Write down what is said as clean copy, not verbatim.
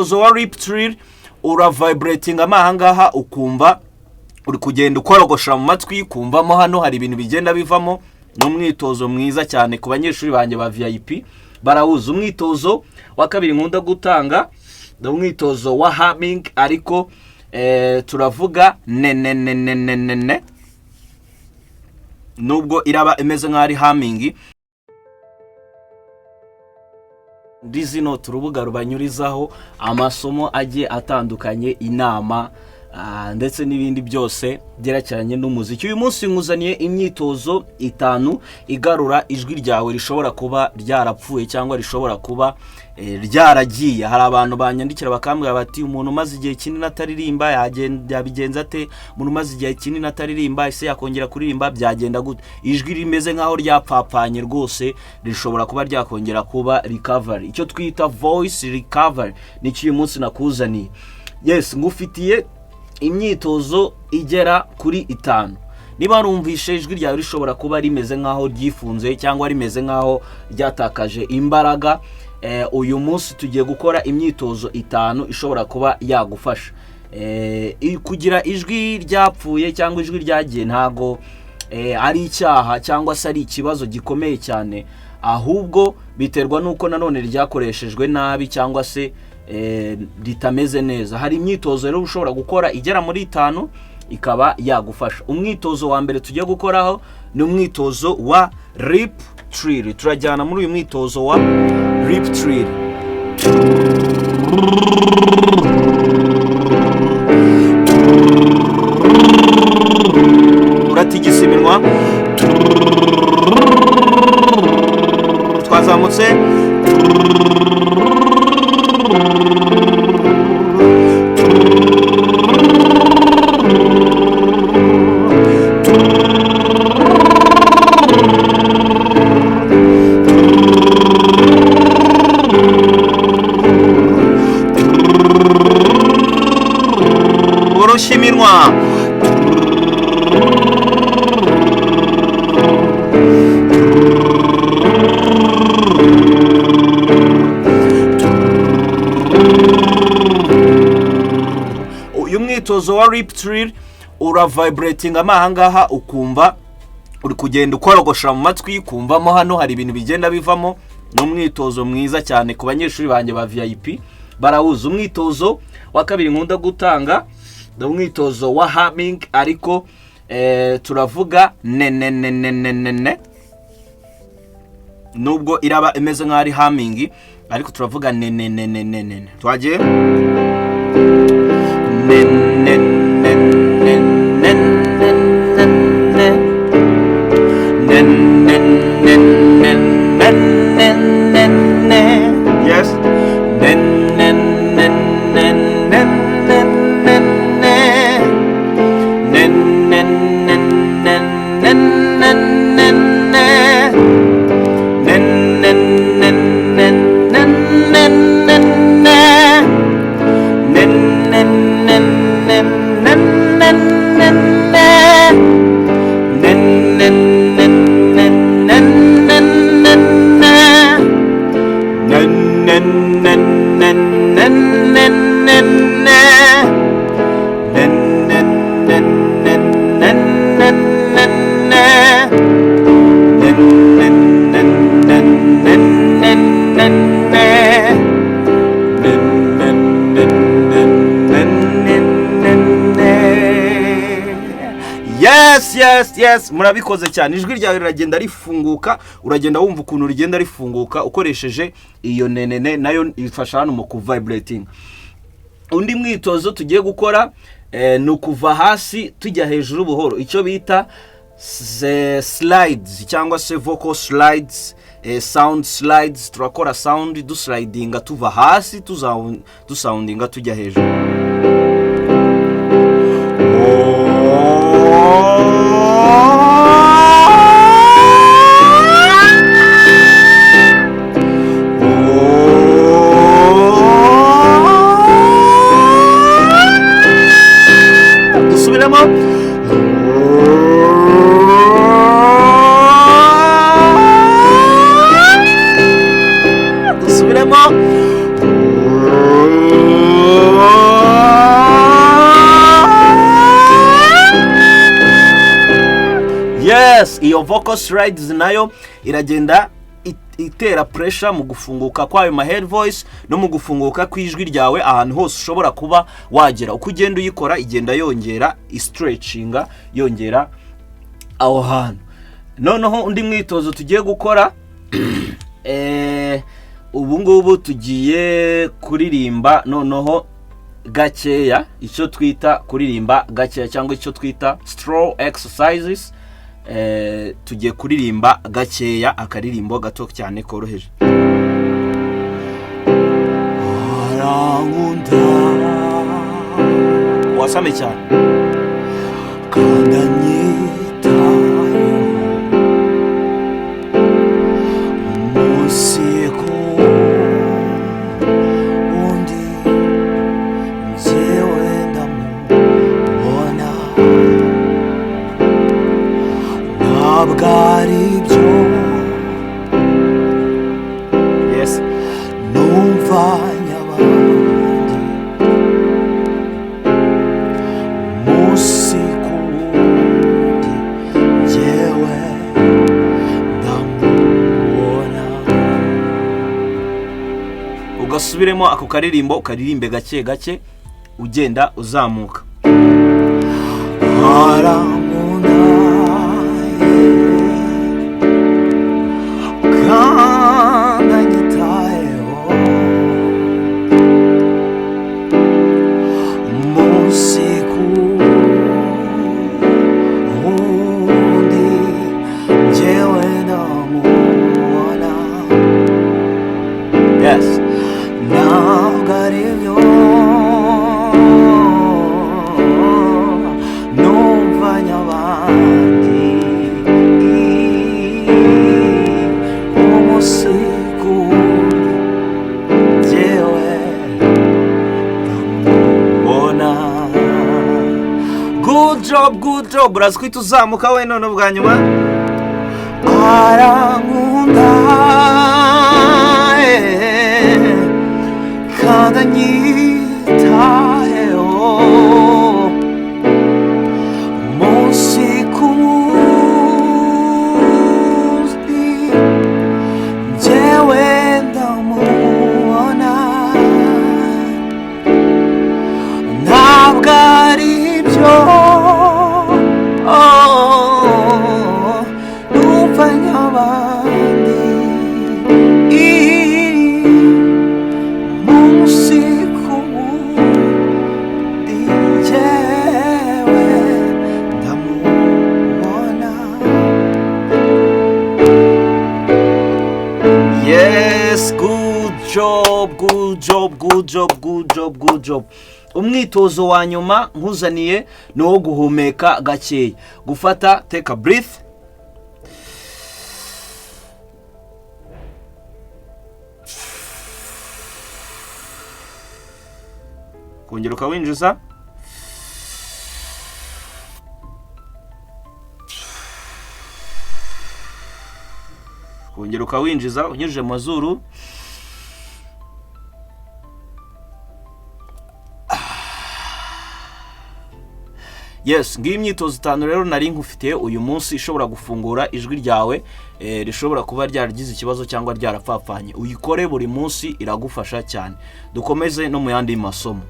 umwitozo wa lip trill uravibrating amahangaha ukumva uri kugenda ukorogosha mu matwi kumvamo hano hari ibintu bigenda bivamo. N'umwitozo mwiza cyane ku banyeshuri banjye ba VIP barawuza. Umwitozo wa kabiri nkunda gutanga umwitozo wa humming ariko turavuga ne nubwo iraba imeze nk'ari humming. Dizino turubuga rubanyurizaho amasomo agiye atandukanye, inama ndetse n'ibindi byose byerekeranye n'umuziki. Uyu munsi nkuzaniye imyitozo 5 igarura ijwi ryawe rishobora kuba ryarapfuye cyangwa rishobora kuba ryaragiye. Hari abantu banyandikira bakambwira bati umuntu maze igihe kinini ataririmba yabigenza ate, umuntu maze igihe kinini ataririmba ese yakongera kuririmba byagenda gute. Ijwi rimeze nkaho ryapfapanye rwose rishobora kuba ryakongera kuba recovery, icyo twita voice recovery. Ni uyu munsi nakuzaniye. Yes, ngufitiye imyitozo igera kuri 5. Niba rumvishe ijwi ryawe rishobora kuba rimeze nkaho ryifunze cyangwa rimeze nkaho ryatakaje imbaraga, uyu munsi tugiye gukora imyitozo 5 ishobora kuba yagufasha. Kugira ijwi ryapfuye cyangwa ijwi ryagiye ntago ari icyaha cyangwa se ari ikibazo gikomeye cyane, ahubwo biterwa nuko nanone ryakoreshejwe nabi cyangwa se ritameze neza. Hari imyitozo rero ushobora gukora igera muri 5 ikaba yagufasha. Umwitozo wa mbere tugiye gukoraho ni umwitozo wa lip trill. Turajyana muri uyu mwitozo wa lip trill. Uratigisa iminwa, twazamutse, oroshya iminwa, uyu mwitozo wa lip trill uravibrating amahangaha ukumva uri kugenda ukorogosha mu matwi kumvamo hano hari ibintu bigenda bivamo. N'umwitozo mwiza cyane ku banyeshuri banjye ba VIP barawuza. Umwitozo wa kabiri nkunda gutanga umwitozo wa humming ariko turavuga ne nubwo iraba imeze nk'ari humming ariko turavuga ne. Twagiye yes yes murabikoze cyane. Ijwi ryawe riragenda rifunguka, uragenda wumva ukuntu rigenda rifunguka ukoresheje iyo ne nayo ifasha hano mu kuvibrating. Undi mwitozo tugiye gukora ni ukuva hasi tujya hejuru buhoro, icyo bita slides cyangwa se vocal slides, sound slides. Turakora sound duslidinga tuva hasi dusoundinga tujya hejuru. Dusubiremo. Yes, iyo vocal slides nayo iragenda itera pressure mu gufunguka kwayo ma head voice no mu gufunguka kwijwi ryawe ahantu hose ushobora kuba wagera. Uko ugenda uyikora igenda yongera stretchinga, yongera aho hantu. Noneho undi mwitozo tugiye gukora ubu ngubu tugiye kuririmba noneho gakeya, icyo twita kuririmba gakeya cyangwa icyo twita slow exercises. Tugiye kuririmba gakeya, akaririmbo gato cyane koroheje. Wasame cyane. Yes. Ugasubiremo ako karirimbo ukaririmbe gake gake ugenda uzamuka. Yes. Good job. Urazi kwita uzamuka we none bwa nyuma. Arankunda kadanyitayeho munsi ku munsi njyewe ndamubona ntabwo ari byo Yes, good job. Umwitozo wa nyuma nkuzaniye ni wo guhumeka gakeya. Gufata, take a breath. Kongera ukawinjiza. Kongera ukawinjiza unyujije mu mazuru. Yes, ngiye imyitozo 5 rero nari nkufitiye uyu munsi ishobora gufungura ijwi ryawe rishobora kuba ryaragize ikibazo cyangwa ryarapfapfanye. Uyikore buri munsi iragufasha cyane. Dukomeze no mu yandi masomo.